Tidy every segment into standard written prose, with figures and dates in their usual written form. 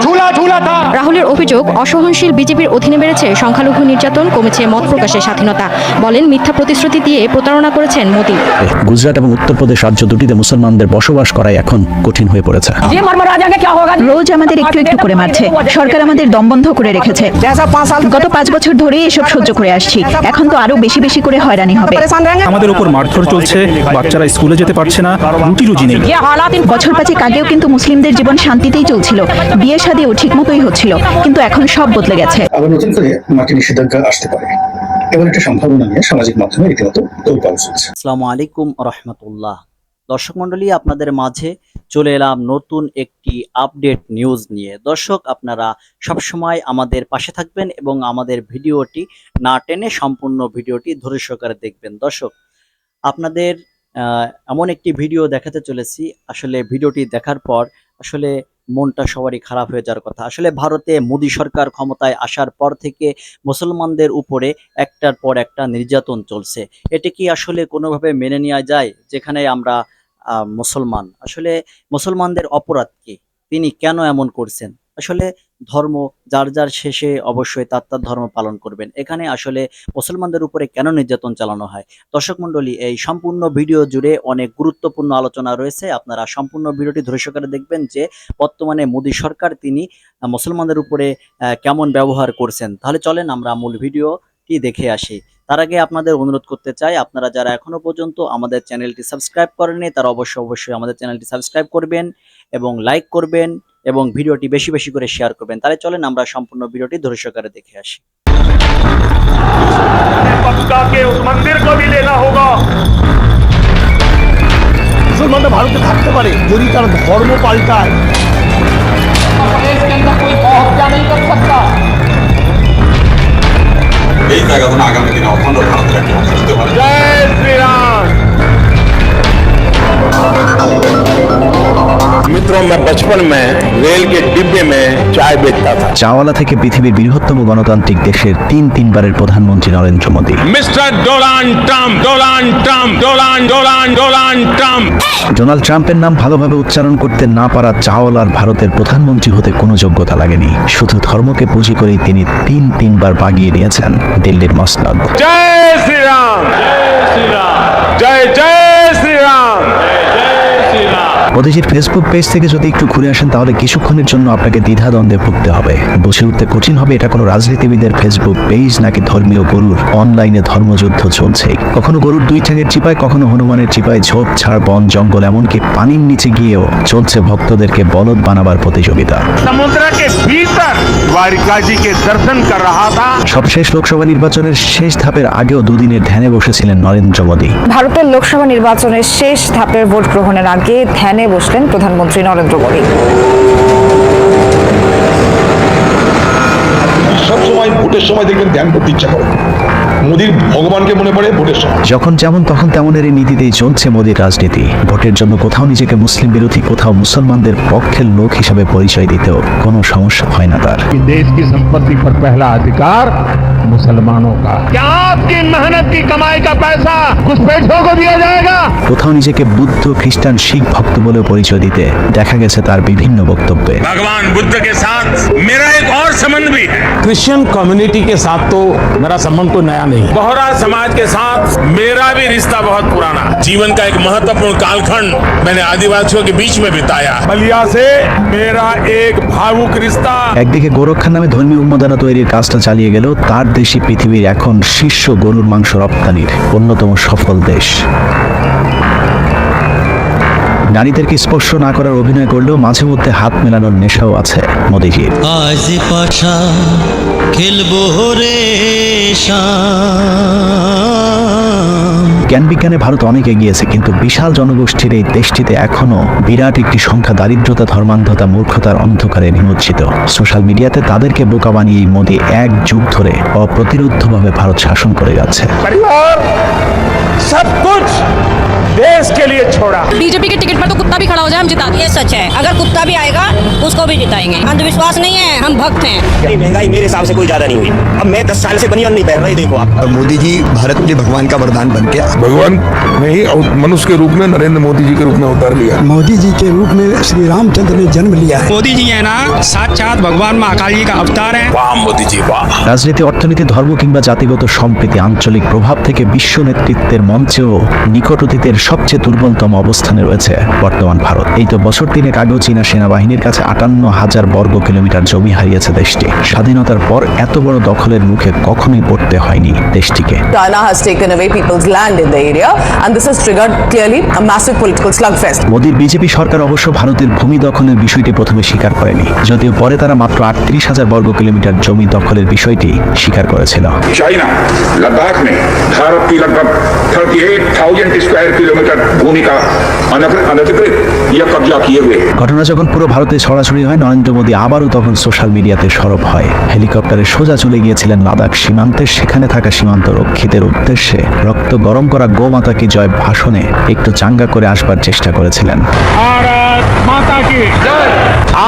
झूला झूला था। রাহুলের অভিযোগ, অসহনশীল বিজেপির অধীনে বেড়েছে সংখ্যালঘু নির্যাতন, কমেছে মত প্রকাশের স্বাধীনতা। বলেন, মিথ্যা প্রতিশ্রুতি দিয়ে প্রতারণা করেছেন মোদি। গুজরাট এবং উত্তরপ্রদেশ রাজ্য দুটিতে মুসলমানদের বসবাস করাই এখন কঠিন হয়ে পড়েছে। রোজ আমাদের একটু একটু করে মারছে, সরকার আমাদের দম বন্ধ করে রেখেছে। গত 5 বছর ধরে এসব সহ্য করে আসছি, এখন তো আরো বেশি বেশি করে হয়রানি হবে। আমাদের উপর মারধর চলছে, বাচ্চারা স্কুলে যেতে পারছে না, রুটি রুজি নেই। বছর 5 আগেও কিন্তু মুসলিমদের জীবন শান্তিতেই চলছিল, বিয়ে শাদিও ঠিক মতোই হচ্ছিল, কিন্তু এখন সব বদলে গেছে। আবার নতুন করে মার্কিন নিষেধাজ্ঞা আসতে পারে, এমন একটা সম্ভাবনা নিয়ে সামাজিক মাধ্যমে রীতিমতো তোলপাড় চলছে। আসসালামু আলাইকুম রহমতুল্লাহ। দর্শক মন্ডলী, আপনাদের মাঝে চলে এলাম নতুন একটি আপডেট নিউজ নিয়ে। দর্শক, আপনারা সবসময় আমাদের পাশে থাকবেন এবং আমাদের ভিডিওটি না টেনে সম্পূর্ণ ভিডিওটি ধৈর্য সহকারে দেখবেন। দর্শক, আপনাদের এমন একটি ভিডিও দেখাতে চলেছি, আসলে ভিডিওটি দেখার পর আসলে মনটা সবারই খারাপ হয়ে যাওয়ার কথা। আসলে ভারতে মোদী সরকার ক্ষমতায় আসার পর থেকে মুসলমানদের উপরে একটার পর একটা নির্যাতন চলছে। এটি কি আসলে কোনোভাবে মেনে নেওয়া যায়? যেখানে আমরা মুসলমান, আসলে মুসলমানদের অপরাধ কি? তিনি কেন এমন করছেন? আসলে ধর্ম যার যার শেষে অবশ্যই তার তার ধর্ম পালন করবেন। এখানে আসলে মুসলমানদের উপরে কেন নির্যাতন চালানো হয়? দর্শক মণ্ডলী, এই সম্পূর্ণ ভিডিও জুড়ে অনেক গুরুত্বপূর্ণ আলোচনা রয়েছে। আপনারা সম্পূর্ণ ভিডিওটি ধৈর্য সহকারে দেখবেন যে বর্তমানে মোদী সরকার তিনি মুসলমানদের উপরে কেমন ব্যবহার করছেন। তাহলে চলেন আমরা মূল ভিডিওটি দেখে আসি। তার আগে আপনাদের অনুরোধ করতে চাই, আপনারা যারা এখনো পর্যন্ত আমাদের চ্যানেলটি সাবস্ক্রাইব করেননি তারা অবশ্যই আমাদের চ্যানেলটি সাবস্ক্রাইব করবেন এবং লাইক করবেন এবং ভিডিওটি বেশি বেশি করে শেয়ার করবেন। তাহলে চলেন আমরা সম্পূর্ণ ভিডিওটি ধৈর্য সহকারে দেখে আসি। মুসলমানরা ভারতে থাকতে পারে যদি তার ধর্ম পাল্টায়। এই জায়গা থেকে আগামী দিনে অখণ্ড ভারতের একটি অংশ হতে পারে। জয় শ্রীরাম। मित्रों, मैं बचपन में रेल के डिब्बे में चाय बेचता था। চাওয়ালা থেকে পৃথিবীর বৃহত্তম গণতান্ত্রিক দেশের তিনবারের প্রধানমন্ত্রী Narendra Modi. Mister Donald Trump, Donald Trump, Donald Trump. Donald ট্রাম্পের নাম ভালোভাবে উচ্চারণ করতে না পারা চাওয়ালার ভারতের প্রধানমন্ত্রী হতে কোনো যোগ্যতা লাগেনি। শুধু ধর্মকে পুঁজি করেই তিনি তিনবার বাগিয়ে নিয়েছেন দিল্লির মসনদ। जय श्री राम, जय जय श्री राम। মোদীজির ফেসবুক পেজ থেকে যদি একটু ঘুরে আসেন তাহলে কিছুক্ষণের জন্য আপনাকে দ্বিধাদ্বন্দ্বে ভুগতে হবে। বুঝে উঠতে কঠিন হবে এটা কোনো রাজনীতিবিদের ফেসবুক পেজ নাকি ধর্মীয় গরুর অনলাইনে ধর্মযুদ্ধ চলছে। কখনো গরুর 2 ঠ্যাঙের চিপায়, কখনো হনুমানের চিপায় ঝোপ ছাড় বন জঙ্গল, এমনকি পানির নিচে গিয়েও চলছে ভক্তদেরকে বলদ বানাবার প্রতিযোগিতা। समुद्र के भीतर द्वारिका जी के दर्शन कर रहा था। সবশেষ লোকসভা নির্বাচনের শেষ ধাপের আগেও দুদিনের ধ্যানে বসেছিলেন নরেন্দ্র মোদী। ভারতের লোকসভা নির্বাচনের শেষ ধাপের ভোট গ্রহণের আগে ধ্যানে বসলেন প্রধানমন্ত্রী নরেন্দ্র মোদী। সবসময় ভোটের সময় দেখবেন ধ্যান করতে ইচ্ছা করে, মোদীর ভগবানকে মনে পড়ে ভোটের সময়। যখন যেমন তখন তেমনের এই নীতিতেই চলছে মোদীর রাজনীতি। ভোটের জন্য কোথাও নিজেকে মুসলিম বিরোধী, কোথাও মুসলমানদের পক্ষের লোক হিসাবে পরিচয় দিতেও কোনো সমস্যা হয় না তার। देश की संपत्ति पर पहला अधिकार मुसलमानों का। क्या आपकी मेहनत की कमाई का पैसा घुसपैठियों को दिया जाएगा? কোথাও নিজেকে বুদ্ধ, খ্রিস্টান, শিখ ভক্ত বলেও পরিচয় দিতে দেখা গেছে তার বিভিন্ন বক্তব্যে। भगवान बुद्ध के साथ मेरा एक और संबंध भी है। क्रिश्चियन कम्युनिटी के साथ तो मेरा संबंध कोई नया नहीं। बोहरा समाज के साथ मेरा भी रिश्ता बहुत पुराना। जीवन का एक महत्वपूर्ण कालखंड मैंने आदिवासियों के बीच में बिताया। बलिया से मेरा एक भावुक रिश्ता। একদিকে গোরক্ষার নামে ধর্মীয় উন্মাদনা তৈরির কাজটা চালিয়ে গেল তার দেশই পৃথিবীর এখন শীর্ষ গরুর মাংস রপ্তানির অন্যতম সফল দেশ। নারীদেরকে স্পর্শ না করার অভিনয় করলেও মাঝে মধ্যে হাত মেলানোর নেশাও আছে মোদীজির। আজ পাশা খেলবো রে জ্ঞান বিজ্ঞানে ভারত অনেক এগিয়েছে, কিন্তু বিশাল জনগোষ্ঠীর এই দেশটিতে এখনো বিরাট একটি সংখ্যা দারিদ্রতা, ধর্মান্ধতা, মূর্খতার অন্ধকারে নিমজ্জিত। সোশ্যাল মিডিয়াতে তাদেরকে বোকা বানিয়ে মোদী 1 যুগ ধরে অপ্রতিরোধ্যভাবে ভারত শাসন করে যাচ্ছে। सब कुछ देश के लिए छोड़ा। बीजेपी के टिकट पर तो कुत्ता भी खड़ा हो जाए हम जिता दें। ये सच है, अगर कुत्ता भी आएगा उसको भी जिताएंगे। अंधविश्वास नहीं है, हम भक्त हैं। महंगाई मेरे हिसाब से कोई ज्यादा नहीं हुई। अब मैं 10 साल से बनियान नहीं पहन रही, देखो आप। और मोदी जी भारत के भगवान का वरदान बन के भगवान नहीं, मनुष्य के रूप में नरेंद्र मोदी जी के रूप में उतार लिया। मोदी जी के रूप में श्री रामचंद्र ने जन्म लिया है। मोदी जी है ना, साक्षात भगवान महाकाल जी का अवतार है। वाह मोदी जी वाह। রাজনীতি, অর্থনীতি, ধর্ম কিংবা জাতিগত সম্প্রীতি, আঞ্চলিক প্রভাব থেকে বিশ্ব নেতৃত্বের মঞ্চেও নিকট অতীতের সবচেয়ে দুর্বলতম অবস্থানে রয়েছে বর্তমান ভারত। এই তো বছর তিনেক আগেও চীনা সেনাবাহিনীর কাছে 58,000 বর্গ কিলোমিটার জমি হারিয়েছে দেশটি। স্বাধীনতার পর এত বড় দখলের মুখে কখনোই পড়তে হয়নি দেশটিকে। China has taken away people's land in the area and this has triggered clearly a massive political slugfest. মোদীর বিজেপি সরকার অবশ্য ভারতের ভূমি দখলের বিষয়টি প্রথমে স্বীকার করেনি, যদিও পরে তারা মাত্র 38,000 বর্গ কিলোমিটার জমি দখলের বিষয়টি স্বীকার করেছিল। चाइना लद्दाख में भारत की लगभग 38,000 स्क्वायर किलोमीटर भूमि का अनधिकृत या कब्जा किए हुए। ঘটনা যখন পুরো ভারতে ছড়াছড়ি হয়, নরেন্দ্র মোদী আবারও তখন সোশ্যাল মিডিয়াতে সরব হয়। হেলিকপ্টারে সোজা চলে গিয়েছিলেন লাদাখ সীমান্তে, সেখানে থাকা সীমান্ত রক্ষীদের উদ্দেশ্যে রক্ত গরম করা গোমাতা কি জয় ভাষণে একটু চাঙ্গা করে আসবার চেষ্টা করেছিলেন। भारत माता की जय।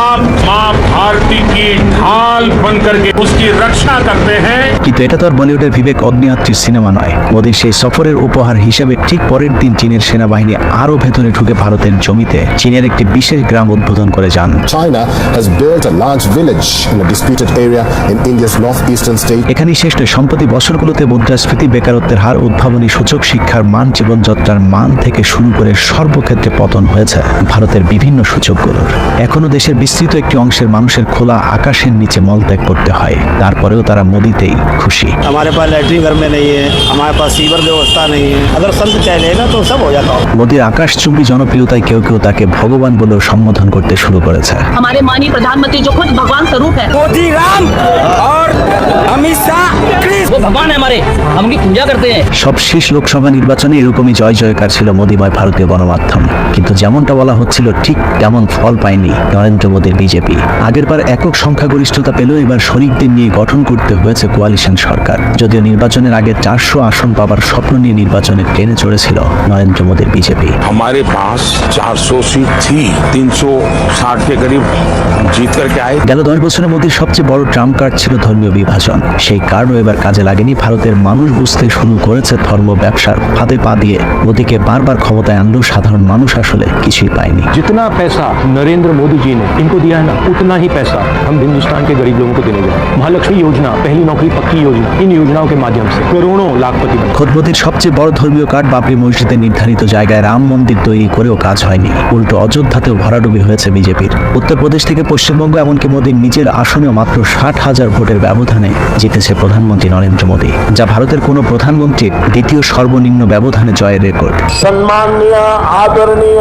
आप मां भारती की ढाल बनकर के उसकी रक्षा करते हैं। কিন্তু এটা তো আর বলিউডের বিবেক অগ্নিয়াত্রীর সিনেমা নয়। মোদীর সেই সফরের উপহার হিসেবে ঠিক পরের দিন চীনের সেনাবাহিনী আরও ভেতরে ঢুকে ভারতের জমিতে চীনের একটি বিশেষ গ্রাম উদ্বোধন করে যান। China has built a large village in a disputed area in India's northeastern state. এখানেই শেষ নয়, সম্প্রতি বছরগুলোতে মুদ্রাস্ফীতি, বেকারত্বের হার, উদ্ভাবনী সূচক, শিক্ষার মান, জীবনযাত্রার মান থেকে শুরু করে সর্বক্ষেত্রে পতন হয়েছে ভারতের বিভিন্ন সূচকগুলোর। এখনো দেশের বিস্তৃত একটি অংশের মানুষের খোলা আকাশের নিচে মলত্যাগ করতে হয়, তারপরেও তারা মোদিতেই খুশি। हमारे पास लैट्रिन घर में नहीं है, हमारे पास सीवर व्यवस्था नहीं है। अगर संत चाहेगा तो सब हो जाता। মোদির আকাশচুম্বী জনপ্রিয়তায় কেউ কেউ তাকে ভগবান বলেও সম্বোধন করতে শুরু করেছে। हमारे माननीय प्रधानमंत्री जो खुद भगवान स्वरूप है, मोदी राम और अमित शाह वो भगवान है हमारे, हम उनकी पूजा करते हैं। সব শেষ লোকসভা নির্বাচনে এরকমই জয় জয়কার ছিল মোদিময় ভারতীয় গণমাধ্যম, কিন্তু যেমনটা বলা হচ্ছিল ঠিক তেমন ফল পায়নি নরেন্দ্র মোদীর বিজেপি। আগেরবার একক সংখ্যাগরিষ্ঠতা পেলেও এবার শরিকদের নিয়ে গঠন করতে হয়েছে কোয়ালিশন সরকার। যদিও নির্বাচনের আগে 400 আসন পাবার স্বপ্ন নিয়ে নির্বাচনে ট্রেনে চড়েছিল নরেন্দ্র মোদীর বিজেপি। हमारे पास 400 सीट थी, 360 के करीब जीत करके आए। গেল 10 বছরে মোদীর সবচেয়ে বড় ট্রাম্প কার্ড ছিল ধর্মীয় বিভাজন। সেই কার্ডও এবার কাজে লাগেনি। ভারতের মানুষ বুঝতে শুরু করেছে ধর্ম ব্যবসার ফাঁদে পা দিয়ে মোদীকে বারবার ক্ষমতায় আনলেও সাধারণ মানুষ আসলে কিছুই পায়নি। जितना पैसा नरेंद्र मोदी जी ने इनको दिया है ना, उतना ही पैसा हम हिंदुस्तान के गरीब लोगों को देने जा रहे हैं। महालक्ष्मी योजना, पहली नौकरी पक्की योजना, इन योजनाओं के माध्यम से करोड़ों लाखपति बने। খোদ মোদীর সবচেয়ে বড় ধর্মীয় কার্ড বাবরি মসজিদের নির্ধারিত জায়গায় রাম মন্দির তৈরি করেও কাজ হয়নি। উল্টো অযোধ্যাতেও ভরাডুবি হয়েছে বিজেপির। উত্তরপ্রদেশ থেকে পশ্চিমবঙ্গ, এমনকি মোদীর নিজের আসনেও মাত্র 60,000 ভোটের ব্যবধানে জিতেছে প্রধানমন্ত্রী নরেন্দ্র মোদী, যা ভারতের কোনো প্রধানমন্ত্রীর দ্বিতীয় সর্বনিম্ন ব্যবধানে জয়ের রেকর্ড। सम्माननीय आदरणीय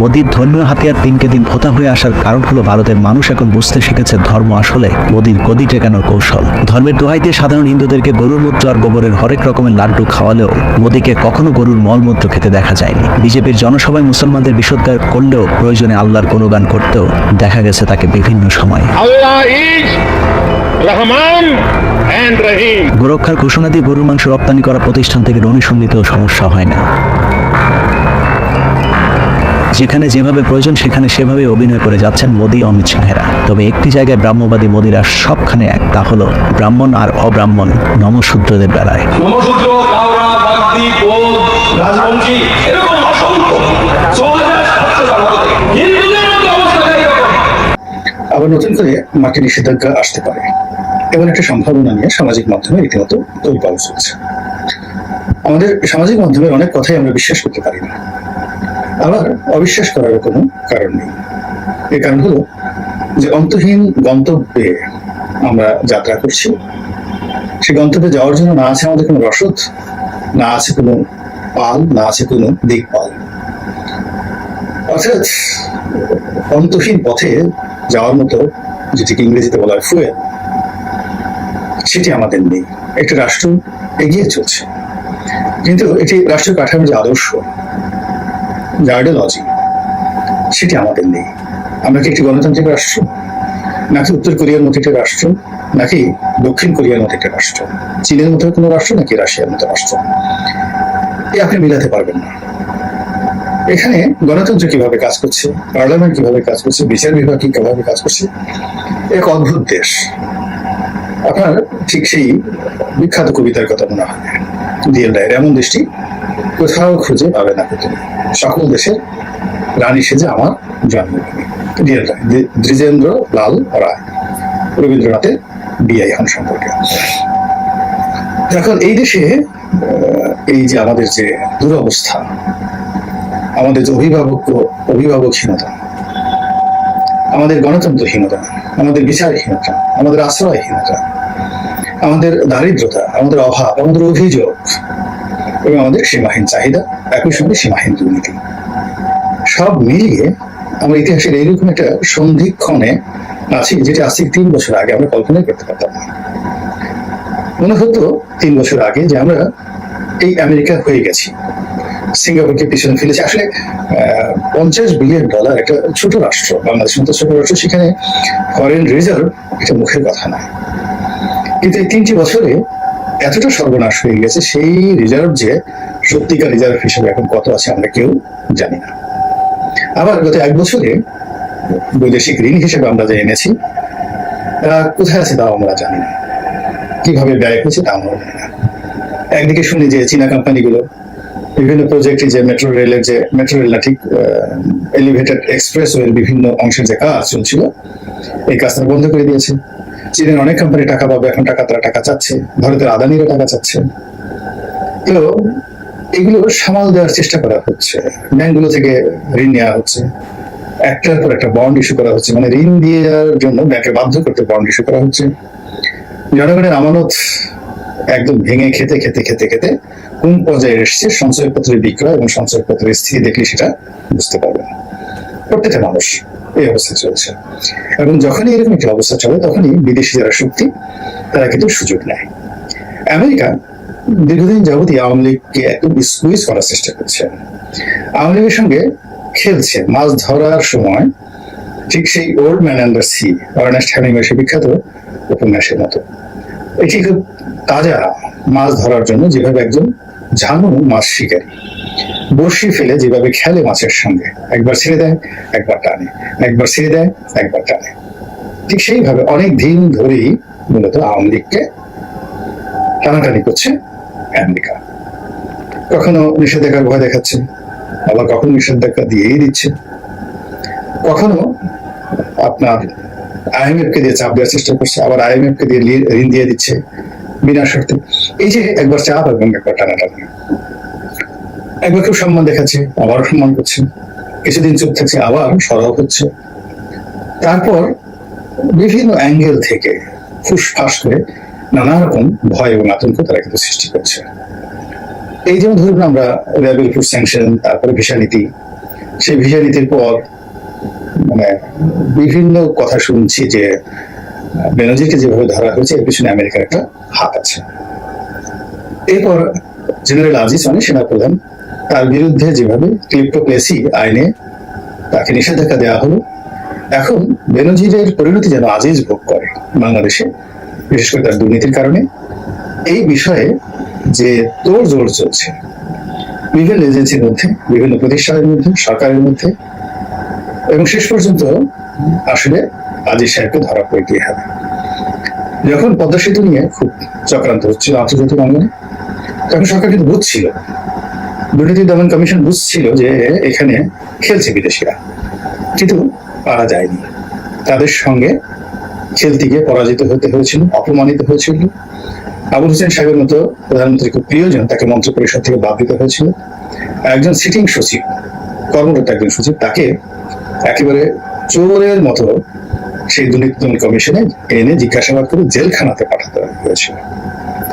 মোদীর ধর্মীয় হাতিয়ার দিনকে দিন ভোতা হয়ে আসার কারণ হলো ভারতের মানুষ এখন বুঝতে শিখেছে ধর্ম আসলে মোদীর গদি টেকানোর কৌশল। ধর্মের দোহাই দিয়ে সাধারণ হিন্দুদেরকে গরুর মূত্র আর গোবরের হরেক রকমের লাড্ডু খাওয়ালেও মোদীকে কখনো গরুর মলমূত্র খেতে দেখা যায়নি। বিজেপির জনসভায় মুসলমানদের বিষোদ্গার করলেও প্রয়োজনে আল্লাহর গুণগান করতেও দেখা গেছে তাকে বিভিন্ন সময়। अल्लाह इज रहमान एंड रहीम। গোরক্ষার ঘোষণা দিয়ে গরুর মাংস রপ্তানি করা প্রতিষ্ঠান থেকে ডোনেশন নিতেও সমস্যা হয় না। যেখানে যেভাবে প্রয়োজন সেখানে সেভাবে অভিনয় করে যাচ্ছেন মোদী, অমিত শাহেরা। তবে একটি জায়গায় ব্রাহ্মবাদী মোদীরা সবখানে এক, তা হলো ব্রাহ্মণ আর অব্রাহ্মণ নমশূদ্রদের বেলায়। নমশূদ্র, কাওড়া, বাগদি, কোল, রাজবংশী এরকম অসংখ্য 6,700 হিন্দুদের মধ্যে অবস্থা এরকম। আবার নতুন করে মাকে নিষেধাজ্ঞা আসতে পারে এমন একটা সম্ভাবনা নিয়ে সামাজিক মাধ্যমে রীতিমতো তোলপাড় চলছে। আমাদের সামাজিক মাধ্যমের অনেক কথাই আমরা বিশ্বাস করতে পারি না, আবার অবিশ্বাস করার কোনো কারণ নেই। এর কারণ হলো যে অন্তহীন গন্তব্যে আমরা যাত্রা করছি, সেই গন্তব্যে যাওয়ার জন্য না আছে আমাদের কোনো রসদ, না আছে কোনো পাল, না আছে কোনো দিকপাল। অর্থাৎ অন্তহীন পথে যাওয়ার মতো, যেটিকে ইংরেজিতে বলা হয় ফুয়েল, সেটি আমাদের নেই। একটা রাষ্ট্র এগিয়ে চলছে, কিন্তু এটি রাষ্ট্র কাঠামোর যে আদর্শ, যে আইডিওলজি, সেটি আমাদের নেই। আমরা কি একটি গণতান্ত্রিক রাষ্ট্র? নাকি উত্তর কোরিয়ার মতো একটি রাষ্ট্র, নাকি দক্ষিণ কোরিয়ার মতো একটি রাষ্ট্র, চীনের মতো কোনো রাষ্ট্র, নাকি রাশিয়ার মতো রাষ্ট্র, এ আপনি মিলাতে পারবেন না। এখানে গণতন্ত্র কিভাবে কাজ করছে, পার্লামেন্ট কিভাবে কাজ করছে, বিচার বিভাগ কিভাবে কাজ করছে, এক অদ্ভুত দেশ। আপনার ঠিক সেই বিখ্যাত কবিতার কথা মনে হয়, ডিএল রায়ের, এমন দেশটি কোথাও খুঁজে পাবে না পৃথিবী, সকল দেশের রানী সেজে আমার জন্মভূমি। ডিএল রায়, দ্বিজেন্দ্র লাল রায়, রবীন্দ্রনাথের বিআই হন সম্পর্কে। এখন এই দেশে এই যে আমাদের যে দুরবস্থা, আমাদের যে অভিভাবকহীনতা, আমাদের গণতন্ত্রহীনতা, আমাদের বিচারহীনতা, আমাদের আশ্রয়হীনতা, আমাদের দারিদ্রতা, আমাদের অভাব, আমাদের অভিযোগ এবং আমাদের সীমাহীন চাহিদা, একই সঙ্গে সীমাহীন দুর্নীতি, সব মিলিয়ে আমরা ইতিহাসের এইরকম একটা সন্ধিক্ষণে আছি, যেটা আজ থেকে 3 বছর আগে আমরা কল্পনাই করতে পারতাম না। মনে হতো 3 বছর আগে যে আমরা এই আমেরিকা হয়ে গেছি, সিঙ্গাপুরকে পিছনে ফেলেছি। আসলে $50 বিলিয়ন একটা ছোট রাষ্ট্র, বাংলাদেশের মতো ছোট রাষ্ট্র, সেখানে ফরেন রিজার্ভ এটা মুখের কথা না। কিন্তু এই 3টি বছরে এতটা সর্বনাশ হয়ে গেছে, সেই রিজার্ভ যে সত্যিকার রিজার্ভ হিসেবে এখন কত আছে আমরা কেউ জানি না। আবার গত 1 বছরে বৈদেশিক ঋণ হিসেবে আমরা যে এনেছি, কোথায় আছে তাও আমরা জানি না, কিভাবে ব্যয় হয়েছে তা আমরা জানি না। একদিকে শুনি যে চীনা কোম্পানিগুলো বিভিন্ন প্রজেক্টে, যে মেট্রো রেলের, যে মেট্রো রেল না ঠিক এলিভেটেড এক্সপ্রেসওয়ের বিভিন্ন অংশের যে কাজ চলছিল, এই কাজ তারা বন্ধ করে দিয়েছে। চীনের অনেক কোম্পানি টাকা পাবে, এখন তারা টাকা চাচ্ছে, ভারতের আদানিরা টাকা চাচ্ছে। তো এগুলো সামাল দেওয়ার চেষ্টা করা হচ্ছে, ব্যাংকগুলো থেকে ঋণ নেওয়া হচ্ছে, একটার পর একটা বন্ড ইস্যু করা হচ্ছে, মানে ঋণ দিয়ে যাওয়ার জন্য ব্যাংকে বাধ্য করতে বন্ড ইস্যু করা হচ্ছে। জনগণের আমানত একদম ভেঙে খেতে খেতে খেতে খেতে কোন পর্যায়ে এসছে, সঞ্চয়পত্রের বিক্রয় এবং সঞ্চয়পত্রের স্থিতি দেখলে সেটা বুঝতে পারবেন। প্রত্যেকটা মানুষ এই অবস্থা চলছে, এবং যখনই এরকম একটি অবস্থা চলে, তখনই বিদেশি যারা শক্তি তারা কিন্তু সুযোগ নেয়। আমেরিকা দীর্ঘদিন যাবতীয় আওয়ামী লীগকে একদম স্কুইজ করার চেষ্টা করছে, আওয়ামী লীগের সঙ্গে খেলছে। মাছ ধরার সময় ঠিক সেই old man and the sea, Ernest হেমিংওয়ের বিখ্যাত উপন্যাসের মতো, এটি খুব তাজা। মাছ ধরার জন্য যেভাবে একজন ঝানু মাছ শিকারী বড়শি ফেলে যেভাবে খেলে মাছের সঙ্গে, একবার ছেড়ে দেয়, একবার টানে, একবার ছেড়ে দেয়, একবার টানে, ঠিক সেইভাবে অনেক দিন ধরেই মূলত আওয়ামী লীগকে টানাটানি করছে আমেরিকা। কখনো নিষেধাজ্ঞার ভয় দেখাচ্ছে, আবার কখনো নিষেধাজ্ঞা দিয়েই দিচ্ছে, কখনো আপনার IMF কে দিয়ে চাপ দেওয়ার চেষ্টা করছে, আবার IMF কে দিয়ে ঋণ দিয়ে দিচ্ছে বিনা শর্তে। এই যে একবার চাপ এবং একবার টানাটানি, একবার কেউ সম্মান দেখাচ্ছে, আবার সম্মান করছে, কিছুদিন চুপ থাকছে, আবার সরব হচ্ছে, তারপর বিভিন্ন অ্যাঙ্গেল থেকে ফুসফাস করে নানা রকম ভয় এবং আতঙ্ক তারা কিন্তু সৃষ্টি করছে। এই যেমন ধরুন আমরা লেভেল ফুড স্যাংশন, তারপরে ভিসা নীতি, সেই ভিসা নীতির পর মানে বিভিন্ন কথা শুনছি যে বেনজিরকে যেভাবে ধরা হয়েছে এর পিছনে আমেরিকার একটা হাত আছে। এরপর জেনারেল আজিজ, মানে সেনাপ্রধান, তার বিরুদ্ধে যেভাবে ক্লিপ্টোপ্লেসি আইনে তাকে নিষেধাজ্ঞা দেওয়া হলো, এখন বেনজিরের পরিণতি যেন আজিজ ভোগ করে বাংলাদেশে, বিশেষ করে তার দুর্নীতির কারণে। এই বিষয়ে যে তোড়জোড় চলছে বিভিন্ন এজেন্সির মধ্যে, বিভিন্ন প্রতিষ্ঠানের মধ্যে, সরকারের মধ্যে, এবং শেষ পর্যন্ত আসলে আজিজ সাহেবকে ধরা পড়ে গিয়ে হবে। যখন পদ্মা সেতু নিয়ে খুব চক্রান্ত হচ্ছিল আন্তর্জাতিক অঙ্গনে, তখন সরকার কিন্তু বুঝছিল, দুর্নীতি দমন কমিশন বুঝছিল যে এখানে খেলছে বিদেশিরা, কিন্তু পারা যায়নি। তাদের সঙ্গে খেলতে গিয়ে পরাজিত হতে হয়েছিল, অপমানিত হয়েছিল। আবুল হোসেন সাহেবের মতো প্রধানমন্ত্রী খুব প্রিয়জন, তাকে মন্ত্রী পরিষদ থেকে বাদ দিতে হয়েছিল। একজন সিটিং সচিব, কর্মরত একজন সচিব, তাকে একেবারে চোরের মতো সেই দুর্নীতি দমন কমিশনে এনে জিজ্ঞাসাবাদ করে জেলখানাতে পাঠাতে হয়েছিল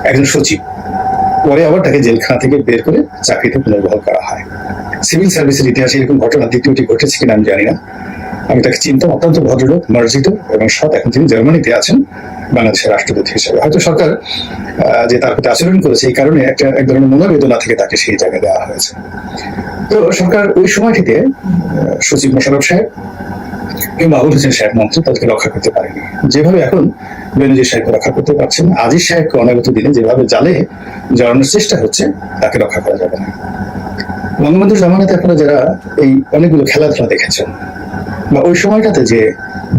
একজন সচিব। পরে আবার তাকে জেলখানা থেকে বের করে চাকরিতে পুনর্বহাল করা হয়। সিভিল সার্ভিসের ইতিহাসে এরকম ঘটনা দ্বিতীয়টি ঘটেছে কিনা আমি জানি না। আমি তাকে চিনতাম, অত্যন্ত ভদ্রলোক, মার্জিত এবং সৎ। এখন তিনি জার্মানিতে আছেন বাংলাদেশের রাষ্ট্রদূত হিসেবে। হয়তো সরকার যে তার প্রতি আচরণ করেছে এই কারণে এক ধরনের মনোবেদনা থেকে তাকে সেই জায়গায় দেওয়া হয়েছে। তো সরকার ওই সময়টিতে সচিব মোশাররফ সাহেব কিংবা আবুল হোসেন সাহেব মন্ত্রী তাদেরকে রক্ষা করতে পারেনি। যেভাবে এখন বেনজির সাহেবকে রক্ষা করতে পারছেন, আজিজ সাহেবকে অনাগত দিনে যেভাবে জালে জড়ানোর চেষ্টা হচ্ছে, তাকে রক্ষা করা যাবে না। বঙ্গবন্ধুর জামানাতে আপনারা যারা এই অনেকগুলো খেলাধুলা দেখেছেন, বা ওই সময়টাতে যে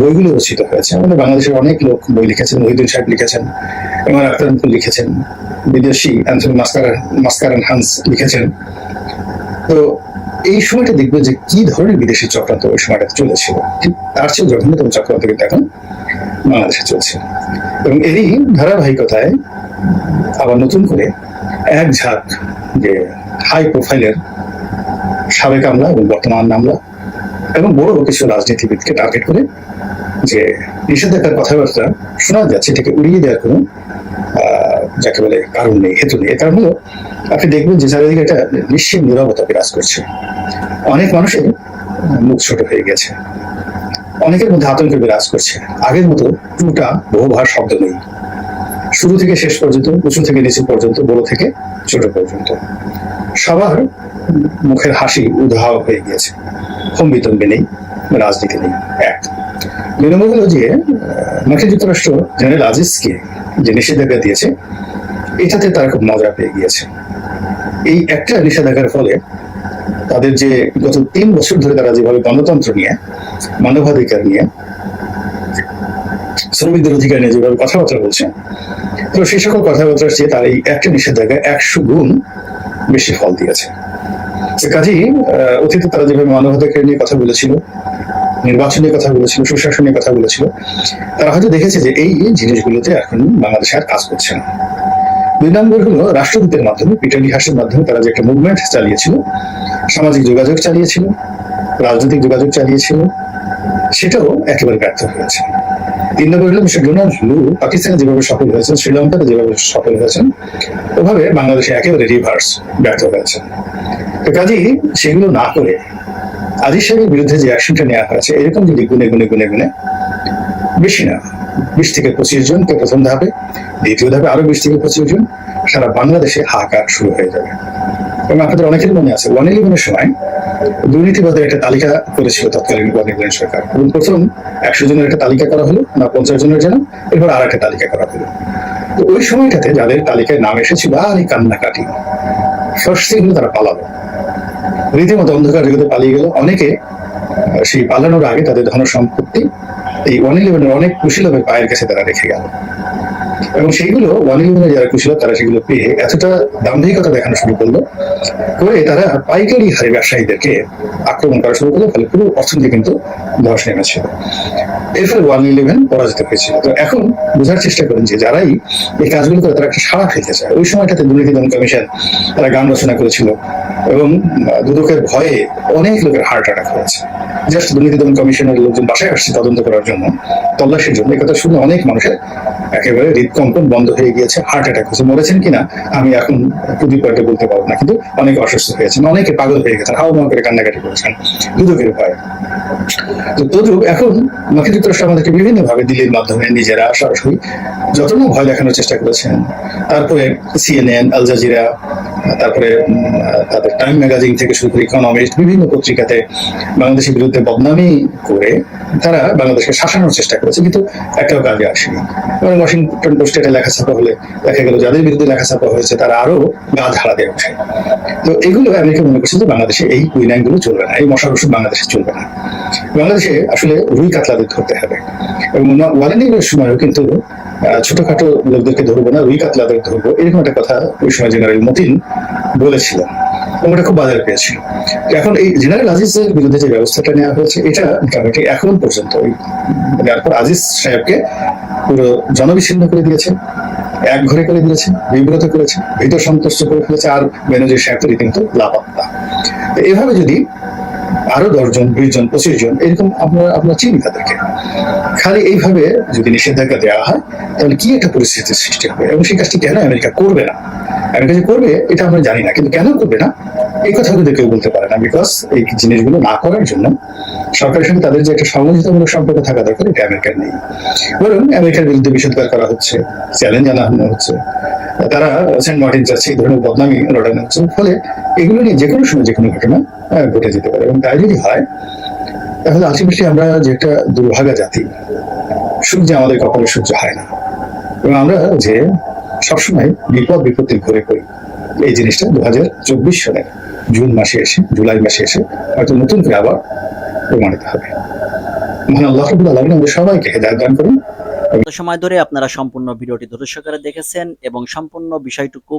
বইগুলো রচিত হয়েছে, আমাদের বাংলাদেশের অনেক লোক বই লিখেছেন, মহিউদ্দিন সাহেব লিখেছেন, এমআর আখতার লিখেছেন, বিদেশি অ্যান্থনি মাস্কারান হান্স লিখেছেন। তো এই সময়টা দেখবে যে কি ধরনের বিদেশি চক্রান্ত ওই সময়টা চলেছিল, ঠিক তার চেয়ে জঘন্যতম চক্রান্ত কিন্তু এখন বাংলাদেশে চলছে। এবং এরই ধারাবাহিকতায় আবার নতুন করে এক ঝাঁক যে হাই প্রোফাইলের সাবেক আমলা এবং বর্তমান আমলা এবং বড় কিছু রাজনীতিবিদকে টার্গেট করে যে নিষেধাজ্ঞার কথাবার্তা শোনা যাচ্ছে, এটাকে উড়িয়ে দেওয়ার কোনো যাকে বলে কারণ নেই, হেতু নেই। কারণ হলো আপনি দেখবেন যে চারিদিকে একটা নিশ্চিত নীরবতা বিরাজ করছে। অনেক মানুষের মুখ ছোট হয়ে গেছে, অনেকের মধ্যে আতঙ্ক বিরাজ করছে। আগের মতো টুটা বহুভার শব্দ নেই, শুরু থেকে শেষ পর্যন্ত, উঁচু থেকে নিচু পর্যন্ত, বড় থেকে ছোট পর্যন্ত সবার মুখের হাসি উধাও হয়ে গিয়েছে। হম্বিতম্বি নেই, রাজনীতি নেই। এক দুই নম্বর হলো যে মার্কিন যুক্তরাষ্ট্র জেনারেল আজিজকে যে নিষেধাজ্ঞা দিয়েছে, এটাতে তারা খুব মজা পেয়ে গিয়েছে। এই একটা নিষেধাজ্ঞার ফলে তাদের যে গত 3 বছর ধরে তারা যেভাবে গণতন্ত্র নিয়ে, মানবাধিকার নিয়ে, শ্রমিকদের অধিকার নিয়ে যেভাবে কথাবার্তা বলছে, তো সেই সকল কথাবার্তার চেয়ে তার এই একটা নিষেধাজ্ঞা 100 গুণ বেশি ফল দিয়েছে। কাজেই অতীতে তারা যেভাবে মানবাধিকার নিয়ে কথা বলেছিল, নির্বাচনের কথা বলেছিল, সুশাসনের কথা বলেছিল, তারা হয়তো দেখেছে যে এই জিনিসগুলোতে এখন বাংলাদেশে আর কাজ করছে না। দুই নম্বর হলো রাষ্ট্রদূতের মাধ্যমে, পিটার হাসের মাধ্যমে তারা যে একটা মুভমেন্ট চালিয়েছিল, সামাজিক যোগাযোগ চালিয়েছিল, রাজনৈতিক যোগাযোগ চালিয়েছিল, সেটাও একেবারে ব্যর্থ হয়েছে। 3 নম্বর হলো মিস্টার ডোনাল্ড লু পাকিস্তানে যেভাবে সফল হয়েছেন, শ্রীলঙ্কাতে যেভাবে সফল হয়েছেন, ওভাবে বাংলাদেশে একেবারে রিভার্স ব্যর্থ হয়েছে। তো কাজেই সেগুলো না করে আজিজ সাহেবের বিরুদ্ধে যে অ্যাকশনটা নেওয়া হয়েছে, এরকম যদি গুনে গুনে গুনে গুনে বেশি না 20 থেকে 25 জনকে প্রথম ধাপে, দ্বিতীয় ধাপে আরো 20 থেকে 25 জন, সারা বাংলাদেশে হাহাকার শুরু হয়ে যাবে। এবং আপনাদের অনেকের মনে আছে 111-এর সময় দুর্নীতিবাদের একটা তালিকা করেছিল তৎকালীন 111 সরকার, এবং প্রথম 100 জনের একটা তালিকা করা হলো, না 50 জনের জন্য, এরপর আর একটা তালিকা করা হলো। তো ওই সময়টাতে যাদের তালিকায় নাম এসেছিল আর এই কান্নাকাটি, ফার্স্ট থিং হলো তারা পালালো, রীতিমতো অন্ধকার জগতে পালিয়ে গেল। অনেকে সেই পালানোর আগে তাদের ধন সম্পত্তি এই 111-এর অনেক কুশীলবের পায়ের কাছে তারা রেখে গেল, এবং সেইগুলো 111-এর যারা কুশীলব তারা সেগুলো পেয়ে এতটা দাম্ভিকতা দেখানো শুরু করলো, করে তারা পাইকারি হারে ব্যবসায়ীদেরকে আক্রমণ করা শুরু করলো। ফলে পুরো অর্থনীতি কিন্তু ধস নেমেছিল। এর ফলে 111 পরাজিত হয়েছিল। তো এখন বোঝার চেষ্টা করেন যে যারাই এই কাজগুলো করে তারা একটা সাড়া ফেলতে চায়। ওই সময়টাতে দুর্নীতি দমন কমিশন তারা গান রচনা করেছিল, এবং দুদকের ভয়ে অনেক লোকের হার্ট অ্যাটাক হয়েছে। জাস্ট দুর্নীতি দমন কমিশনের লোকজন বাসায় আসছে তদন্ত করার জন্য, তল্লাশির জন্য। এই কথা শুনে অনেক মানুষের একেবারে হৃদকম্পন বন্ধ হয়ে গিয়েছে, হার্ট অ্যাটাক হয়েছে। মরেছেন কিনা আমি এখন প্রতি পয়েন্টে বলতে পারবো না, কিন্তু অনেকে অসুস্থ হয়েছেন, অনেকে পাগল হয়ে গেছেন, হাওয়া করে কান্নাকাটি করেছেন দুদকের ভয়ে। তো তদ্রুপ এখন মার্কিন যুক্তরাষ্ট্র আমাদেরকে বিভিন্ন ভাবে দিল্লির মাধ্যমে নিজেরা সরাসরি যত না ভয় দেখানোর চেষ্টা করেছেন। তারপরে CNN, আল জাজিরা, তারপরে তাদের টাইম ম্যাগাজিন থেকে শুরু করে ইকোনমিস্ট, বিভিন্ন পত্রিকাতে বাংলাদেশের বিরুদ্ধে বদনামি করে তারা বাংলাদেশকে শাসানোর চেষ্টা করেছে, কিন্তু একটাও কাজে আসেনি। এবং ওয়াশিংটন পোস্টে এটা লেখাছাপা হলে দেখা গেল যাদের বিরুদ্ধে লেখাছাপা হয়েছে তারা আরো গা ঝাড়া দিয়ে ওঠে। তো এগুলো আমেরিকা মনে করছে যে বাংলাদেশে এই কুইনাইন গুলো চলবে না, এই মশার ওষুধ বাংলাদেশে চলবে না, বাংলাদেশে আসলে রুই কাতলাদের ধরতে হবে। এবং 111-এর সময়ও কিন্তু ছোটখাটো লোকদেরকে ধরবো না, রুই কাতলাদের ধরবো, এরকম একটা কথা ওই সময় জেনারেল মতিন বলেছিলেন, এবং ওটা খুব বাজার পেয়েছিল। এখন এই জেনারেল আজিজের বিরুদ্ধে যে ব্যবস্থাটা নেওয়া হয়েছে, এটা মোটামুটি এখন পর্যন্ত তারপর আজিজ সাহেবকে পুরো জনবিচ্ছিন্ন করে দিয়েছে, এক ঘরে করে দিয়েছে, বিব্রত করেছে, ভিতর সন্তুষ্ট করে ফেলেছে, আর বেনজির সাহেব তো রীতিমতো লাপাত্তা। এভাবে যদি আরো 10 জন, 20 জন, 25 জন এরকম আপনারা চিনি তাদেরকে, খালি এইভাবে যদি নিষেধাজ্ঞা দেওয়া হয়, তাহলে কি একটা পরিস্থিতির সৃষ্টি হবে। এবং সেই কাজটি কেন আমেরিকা করবে না, আমেরিকা যে করবে এটা আমরা জানি না, কিন্তু কেন করবে না এই কথা কিন্তু কেউ বলতে পারে না। বিকজ এই জিনিসগুলো না করার জন্য সরকারের সঙ্গে তাদের যে একটা সমঝোতামূলক সম্পর্ক থাকা দরকার, এটা আমেরিকার নেই। বরং আমেরিকার বিরুদ্ধে বিষোদ্গার করা হচ্ছে, চ্যালেঞ্জ জানানো হচ্ছে, তারা সেন্ট মার্টিন যাচ্ছে, এই ধরনের বদনামি রটানো হচ্ছে। ফলে এগুলো নিয়ে যে কোনো সময় যে কোনো ঘটনা ঘটে যেতে পারে। এবং তাই যদি হয় তাহলে আলটিমেটলি আমরা যে একটা দুর্ভাগা জাতি, সুখ যে আমাদের কপালে সহ্য হয় না, এবং আমরা যে সবসময় বিপদ বিপত্তির ঘুরে পড়ি, এই জিনিসটা 2024 সালের জুন মাসে এসে, জুলাই মাসে এসে হয়তো নতুন করে আবার প্রমাণিত হবে। মহান আল্লাহ রাব্বুল আলামিন আমাদের সবাইকে হেদায়েত দান করুন। এত সময় ধরে আপনারা সম্পূর্ণ ভিডিওটি ধৈর্য সহকারে দেখেছেন এবং সম্পূর্ণ বিষয়টুকু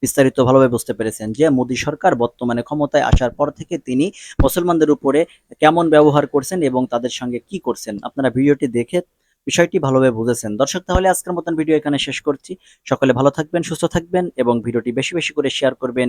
বিস্তারিত ভালোভাবে বুঝতে পেরেছেন যে মোদী সরকার বর্তমানে ক্ষমতায় আসার পর থেকে তিনি মুসলমানদের উপরে কেমন ব্যবহার করছেন এবং তাদের সঙ্গে কি করছেন। আপনারা ভিডিওটি দেখে বিষয়টি ভালোভাবে বুঝেছেন। দর্শক, তাহলে আজকের মতন ভিডিও এখানে শেষ করছি। সকলে ভালো থাকবেন, সুস্থ থাকবেন এবং ভিডিওটি বেশি বেশি করে শেয়ার করবেন।